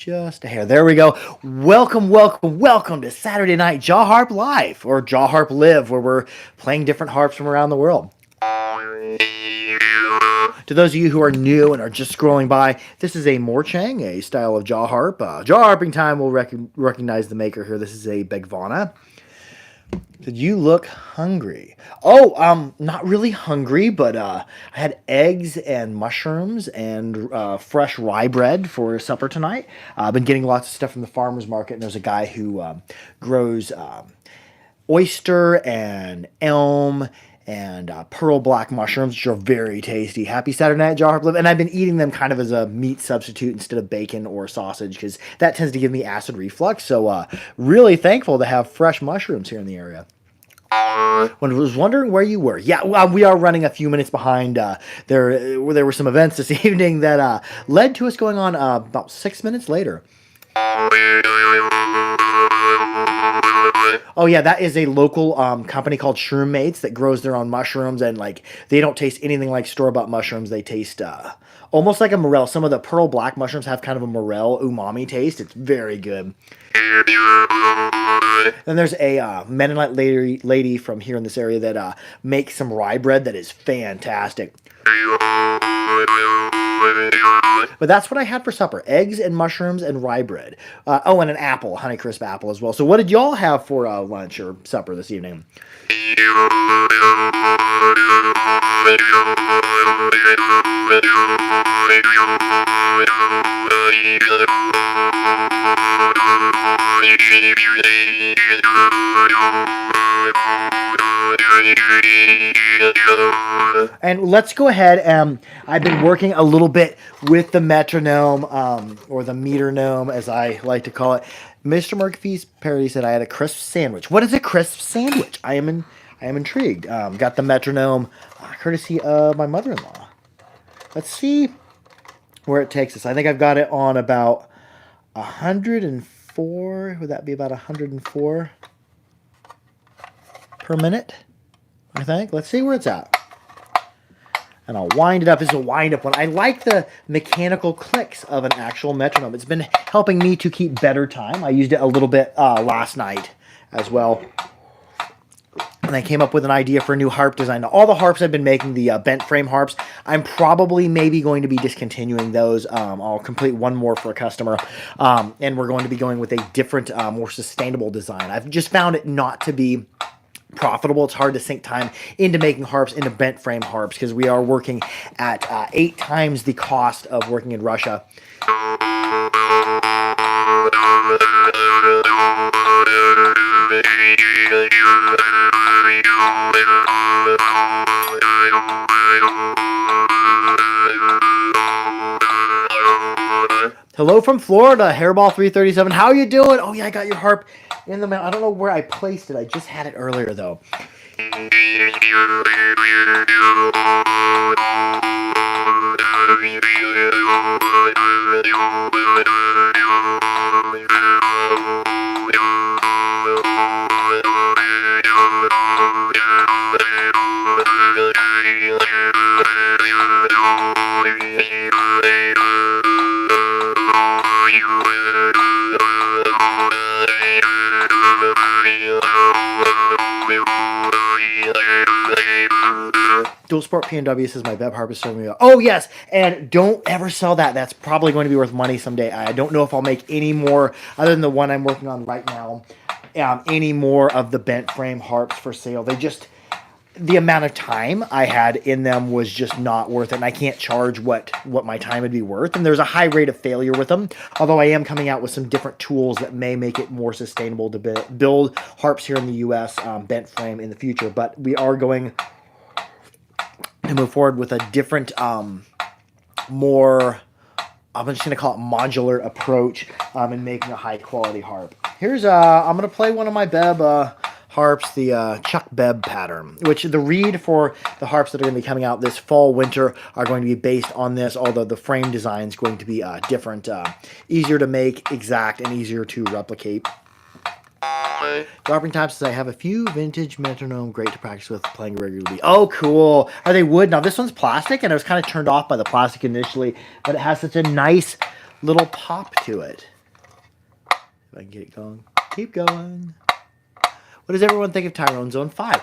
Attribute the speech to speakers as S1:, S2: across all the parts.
S1: Just a hair. There we go. Welcome to Saturday Night Jaw Harp Live, or Jaw Harp Live, where we're playing different harps from around the world. To those of you who are new and are just scrolling by, this is a Morchang, a style of jaw harp. Jaw harping time will recognize the maker here. This is a Begvana. Did you look hungry? Oh, not really hungry, but I had eggs and mushrooms and fresh rye bread for supper tonight. I've been getting lots of stuff from the farmer's market, and there's a guy who grows oyster and elm and pearl black mushrooms, which are very tasty. Happy Saturday Night Jar Harp Live. And I've been eating them kind of as a meat substitute instead of bacon or sausage because that tends to give me acid reflux. So really thankful to have fresh mushrooms here in the area. When I was wondering where you were, yeah, we are running a few minutes behind. There were some events this evening that led to us going on about 6 minutes later. Oh yeah, that is a local company called Shroom Mates that grows their own mushrooms, and like they don't taste anything like store-bought mushrooms. They taste almost like a morel. Some of the pearl black mushrooms have kind of a morel umami taste. It's very good. Then there's a Mennonite lady from here in this area that makes some rye bread that is fantastic. But that's what I had for supper. Eggs and mushrooms and rye bread. Oh, and an apple, Honeycrisp apple as well. So what did y'all have for lunch or supper this evening? And let's go ahead and I've been working a little bit with the metronome, or the metronome as I like to call it. Mr. Murphy's parody said I had a crisp sandwich. What is a crisp sandwich? I am intrigued. Got the metronome courtesy of my mother-in-law. Let's see where it takes us. I think I've got it on about 104. Would that be about 104 per minute? I think. Let's see where it's at. And I'll wind it up. This is a wind-up one. I like the mechanical clicks of an actual metronome. It's been helping me to keep better time. I used it a little bit last night as well. And I came up with an idea for a new harp design. Now, all the harps I've been making, the bent frame harps, I'm probably maybe going to be discontinuing those. I'll complete one more for a customer. And we're going to be going with a different, more sustainable design. I've just found it not to be profitable. It's hard to sink time into making harps, into bent frame harps, because we are working at 8 times the cost of working in Russia. Hello from Florida, Hairball 337. How are you doing? Oh yeah, I got your harp in the mail. I don't know where I placed it. I just had it earlier though. Dual Sport PNW says my Beb harp is serving me well. Oh yes, and don't ever sell that. That's probably going to be worth money someday. I don't know if I'll make any more, other than the one I'm working on right now, any more of the bent frame harps for sale. They just, the amount of time I had in them was just not worth it, and I can't charge what my time would be worth. And there's a high rate of failure with them, although I am coming out with some different tools that may make it more sustainable to build harps here in the U.S. Bent frame in the future. But we are going to move forward with a different, more, I'm just going to call it modular approach in making a high-quality harp. Here's, I'm going to play one of my Beb harps, the Chuck Beb pattern, which the reed for the harps that are going to be coming out this fall, winter are going to be based on this, although the frame design is going to be different, easier to make, exact, and easier to replicate. Dropping Time says, I have a few vintage metronome, great to practice with, playing regularly. Oh, cool. Are they wood? Now, this one's plastic, and I was kind of turned off by the plastic initially, but it has such a nice little pop to it. If I can get it going. Keep going. What does everyone think of Tyrone Zone 5?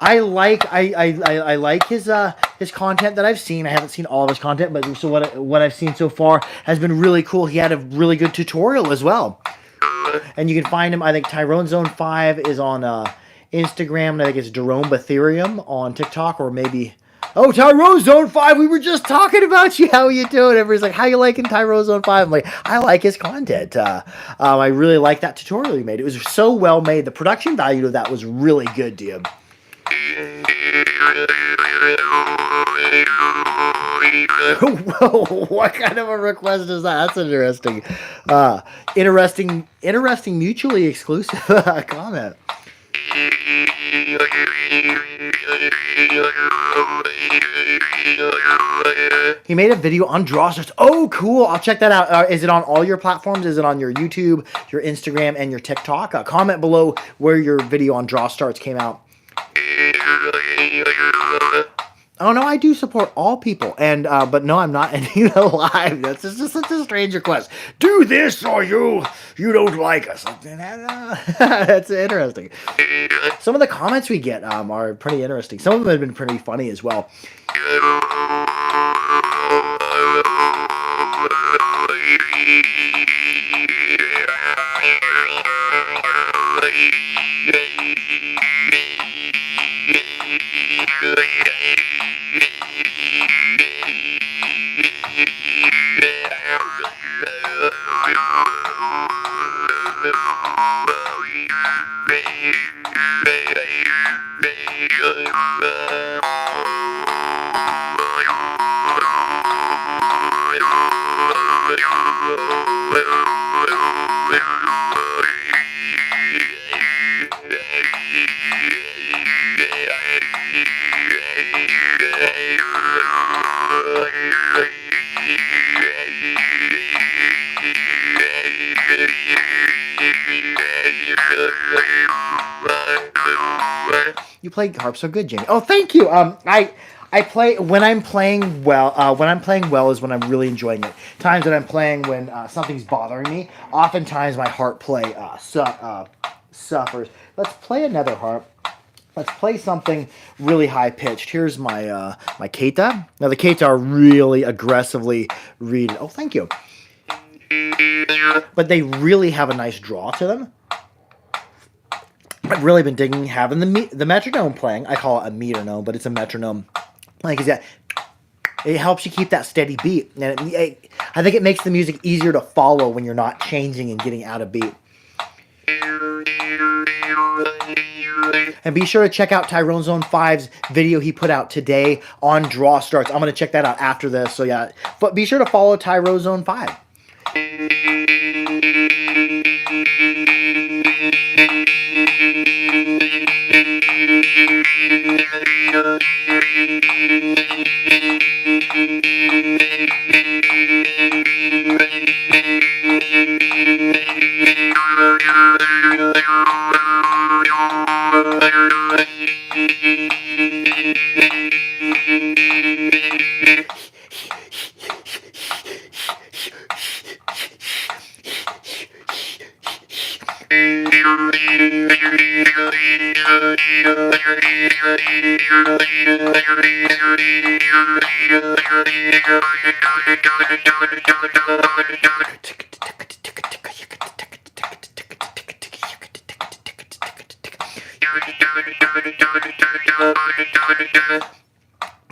S1: I like his content that I've seen. I haven't seen all of his content, but so what I've seen so far has been really cool. He had a really good tutorial as well, and you can find him. I think Tyrone Zone 5 is on Instagram, and I think it's Jerome Ethereum on TikTok, or maybe. Oh, Tyrone Zone 5, we were just talking about you. How you doing? Everybody's like, how you liking Tyrone Zone 5? I'm like, I like his content. I really like that tutorial he made. It was so well made. The production value of that was really good, dude. Whoa, what kind of a request is that? That's interesting. Interesting mutually exclusive comment. He made a video on drawstars. Oh, cool. I'll check that out. Is it on all your platforms? Is it on your YouTube, your Instagram, and your TikTok? Comment below where your video on drawstars came out. Oh no, I do support all people, and but no, I'm not ending the live. That's just such a strange request. Do this, or you don't like us. That's interesting. Some of the comments we get are pretty interesting. Some of them have been pretty funny as well. You play harp so good, Jamie. Oh, thank you. I play when I'm playing well. When I'm playing well is when I'm really enjoying it. Times that I'm playing when something's bothering me. Oftentimes my harp play suffers. Let's play another harp. Let's play something really high pitched. Here's my my Keita. Now the Keita are really aggressively reeded. Oh, thank you. But they really have a nice draw to them. I've really been digging having the metronome playing. I call it a metronome, but it's a metronome. Like that, it helps you keep that steady beat, and I think it makes the music easier to follow when you're not changing and getting out of beat. And be sure to check out Tyrone Zone 5's video he put out today on draw starts. I'm going to check that out after this. So yeah, but be sure to follow Tyrone Zone 5.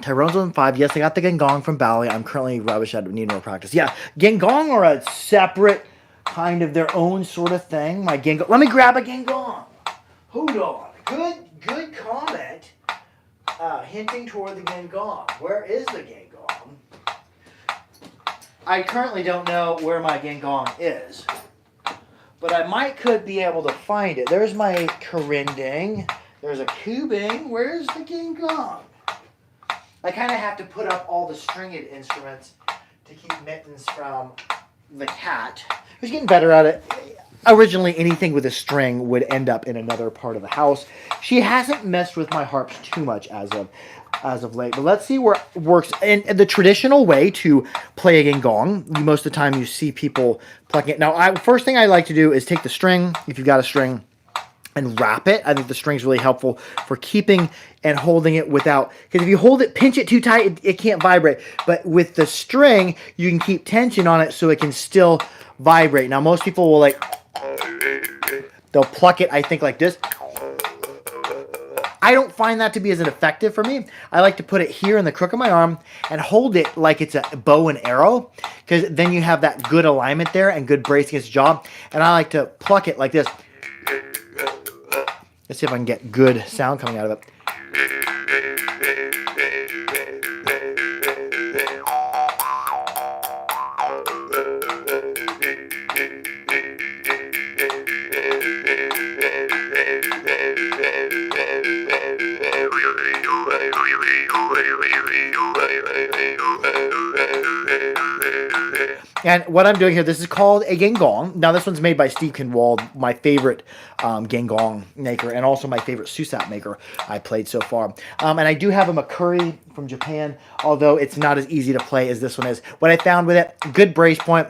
S1: Tyrone Zone 5, yes, I got the Gengong from Bali. I'm currently rubbish at it, need more practice. Yeah, Gengong are a separate kind of their own sort of thing. My Gengong, let me grab a Gengong. Hold on. Good comment. Hinting toward the Gengong. Where is the Gengong? I currently don't know where my Gengong is, but I could be able to find it. There's my Karinding. There's a Kubing. Where's the Gengong? I kind of have to put up all the stringed instruments to keep Mittens from the cat, who's getting better at it. originally anything with a string would end up in another part of the house. She hasn't messed with my harps too much as of late. But let's see where it works. And the traditional way to play a gong, most of the time you see people plucking it. Now, first thing I like to do is take the string, if you've got a string, and wrap it. I think the string's really helpful for keeping and holding it without, because if you hold it, pinch it too tight, it can't vibrate. But with the string, you can keep tension on it so it can still vibrate. Now, most people will they'll pluck it, I think, like this. I don't find that to be as effective for me. I like to put it here in the crook of my arm and hold it like it's a bow and arrow, because then you have that good alignment there and good brace against the jaw. And I like to pluck it like this. Let's see if I can get good sound coming out of it. And what I'm doing here, this is called a gangong. Now, this one's made by Steve Kinwald, my favorite gangong maker, and also my favorite susap maker I played so far. And I do have a Makuri from Japan, although it's not as easy to play as this one is. What I found with it, good brace point,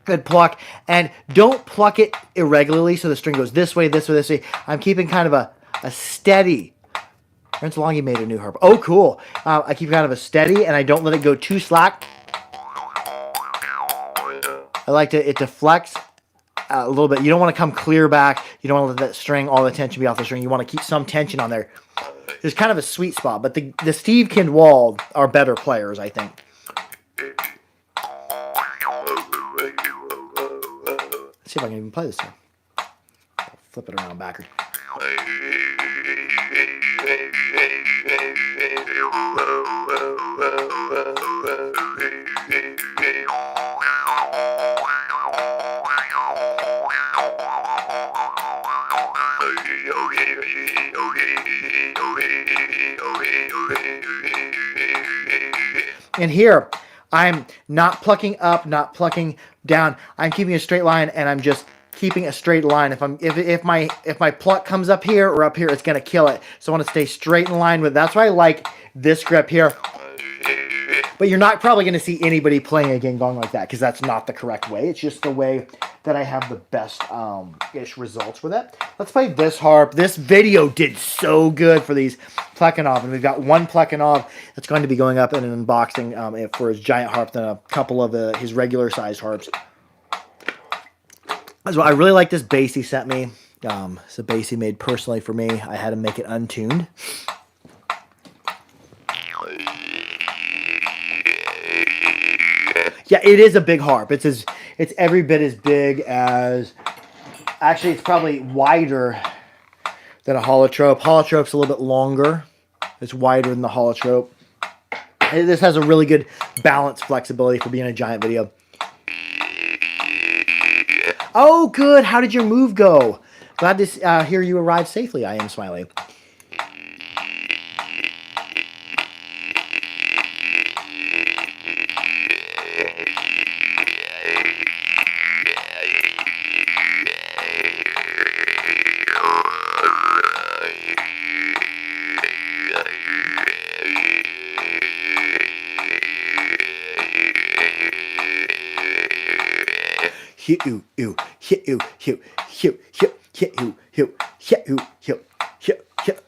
S1: good pluck, and don't pluck it irregularly so the string goes this way, this way, this way. I'm keeping kind of a steady. Ernst Longy made a new harp. Oh, cool. I keep kind of a steady, and I don't let it go too slack. I like it to flex a little bit. You don't want to come clear back. You don't want to let that string, all the tension be off the string. You want to keep some tension on there. There's kind of a sweet spot, but the Steve Kinwald are better players, I think. Let's see if I can even play this thing. I'll flip it around backward. And here, I'm not plucking up, not plucking down. I'm keeping a straight line, and I'm just keeping a straight line. If my pluck comes up here or up here, it's gonna kill it. So I want to stay straight in line with. That's why I like this grip here. But you're not probably going to see anybody playing a gangong like that, because that's not the correct way. It's just the way that I have the best ish results with it. Let's play this harp. This video did so good for these Plekhanov, and we've got one Plekhanov that's going to be going up in an unboxing for his giant harp, then a couple of his regular sized harps. As well, I really like this bass he sent me. It's a bass he made personally for me. I had him make it untuned. Yeah, it is a big harp. It's every bit as big as... Actually, it's probably wider than a holotrope. Holotrope's a little bit longer. It's wider than the holotrope. This has a really good balance flexibility for being a giant video. Oh, good. How did your move go? Glad to hear you arrived safely. I am Smiley. Hit you, hit you, hit you, hit you, hit you, hit you, hit you, hit.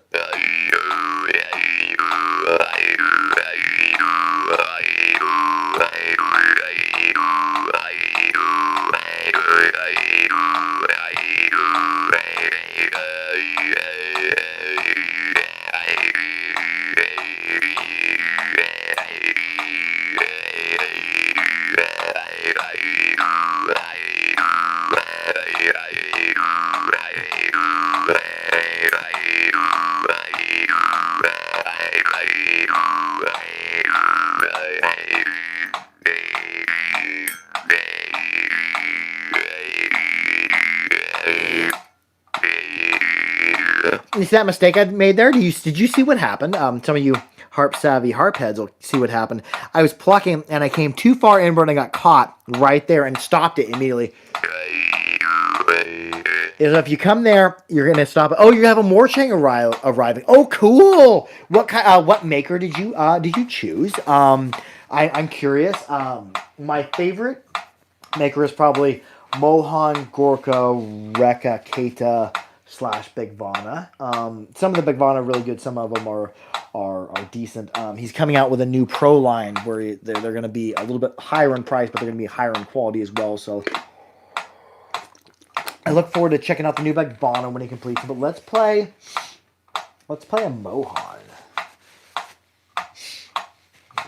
S1: You see that mistake I made there? Did you see what happened? Some of you harp-savvy harp heads will see what happened. I was plucking, and I came too far inward and got caught right there and stopped it immediately. is if you come there, you're gonna stop. Oh, you have a Morchang arriving. Oh, cool. What kind? What maker did you choose? I'm curious. My favorite maker is probably Mohan, Gorka, Rekka, Keita / Big Vana. Some of the Big Vana are really good. Some of them are decent. He's coming out with a new Pro line where they're going to be a little bit higher in price, but they're going to be higher in quality as well. So I look forward to checking out the new Big Vana when he completes it. But let's play a Mohan.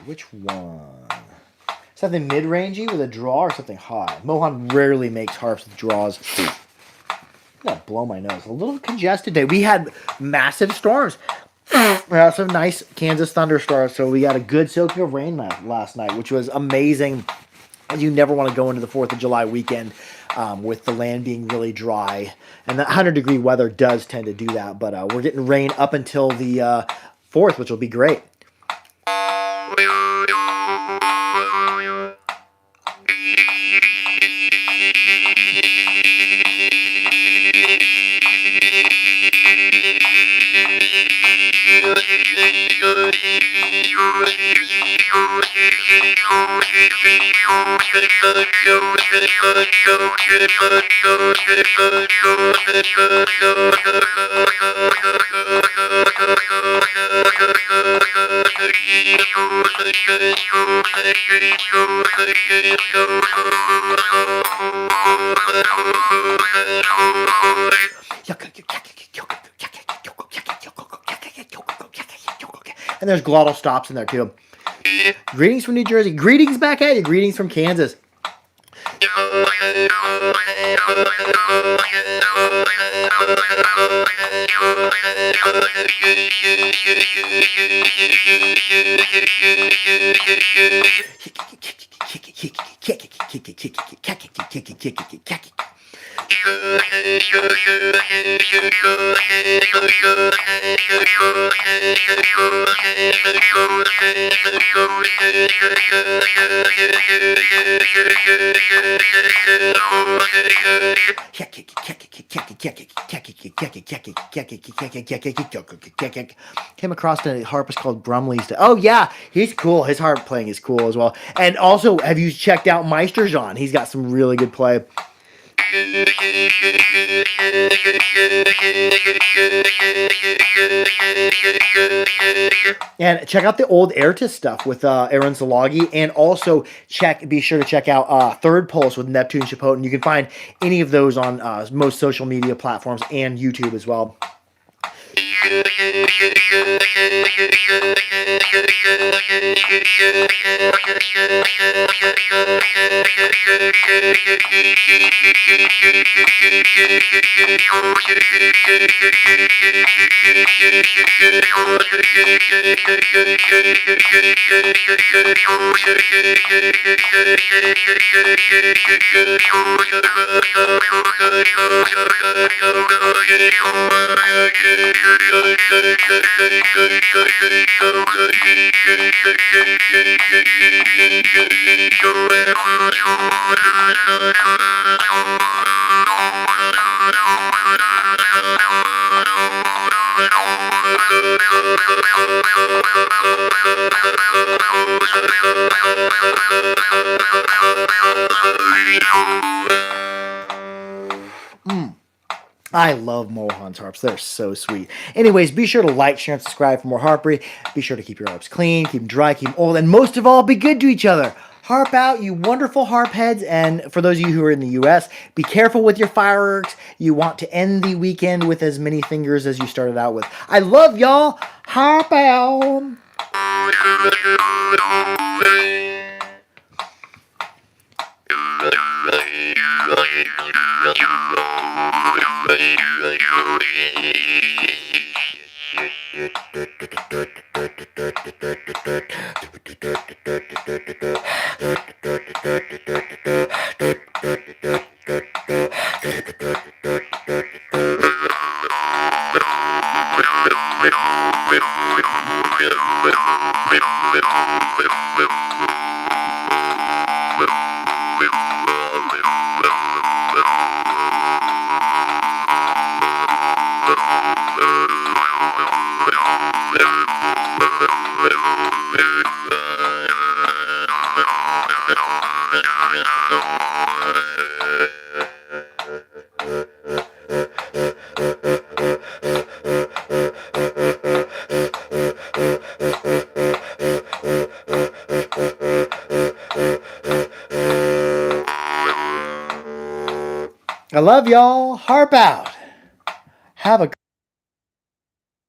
S1: Which one? Something mid-rangey with a draw or something high? Mohan rarely makes harps with draws. I'm gonna blow my nose. A little congested day. We had massive storms. Some nice Kansas thunderstorms. So we got a good soaking of rain last night, which was amazing. You never want to go into the 4th of July weekend with the land being really dry. And the 100-degree weather does tend to do that. But we're getting rain up until the 4th, which will be great. And there's glottal stops in there too. Greetings from New Jersey. Greetings back at you. Greetings from Kansas. Came across a harpist called Brumley's. Oh yeah, he's cool. His harp playing is cool as well. And also, have you checked out Meister Jean? He's got some really good play. And check out the old Airtis stuff with Aaron Zalagi, and also be sure to check out Third Pulse with Neptune Chapotin. You can find any of those on most social media platforms and YouTube as well. I love Mohan's harps. They're so sweet. Anyways, be sure to like, share, and subscribe for more harpery. Be sure to keep your harps clean, keep them dry, keep them old, and most of all, be good to each other. Harp out, you wonderful harp heads. And for those of you who are in the U.S., be careful with your fireworks. You want to end the weekend with as many fingers as you started out with. I love y'all. Harp out. I love y'all. Harp out. Have a